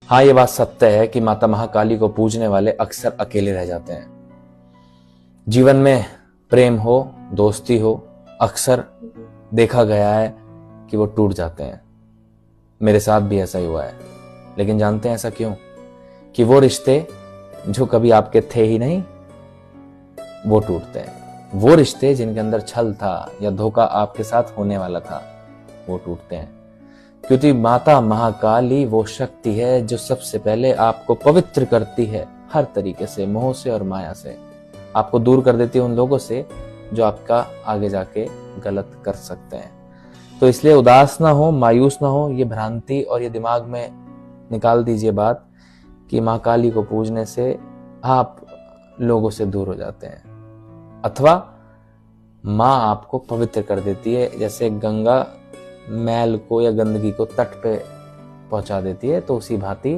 हाँ, ये बात सत्य है कि माता महाकाली को पूजने वाले अक्सर अकेले रह जाते हैं। जीवन में प्रेम हो, दोस्ती हो, अक्सर देखा गया है कि वो टूट जाते हैं। मेरे साथ भी ऐसा ही हुआ है। लेकिन जानते हैं ऐसा क्यों? कि वो रिश्ते जो कभी आपके थे ही नहीं, वो टूटते हैं। वो रिश्ते जिनके अंदर छल था या धोखा आपके साथ होने वाला था, वो टूटते हैं। क्योंकि माता महाकाली वो शक्ति है जो सबसे पहले आपको पवित्र करती है, हर तरीके से, मोह से और माया से। आपको दूर कर देती है उन लोगों से जो आपका आगे जाके गलत कर सकते हैं। तो इसलिए उदास ना हो, मायूस ना हो। ये भ्रांति और ये दिमाग में निकाल दीजिए बात कि माँ काली को पूजने से आप लोगों से दूर हो जाते हैं, अथवा माँ आपको पवित्र कर देती है। जैसे गंगा मैल को या गंदगी को तट पे पहुंचा देती है, तो उसी भांति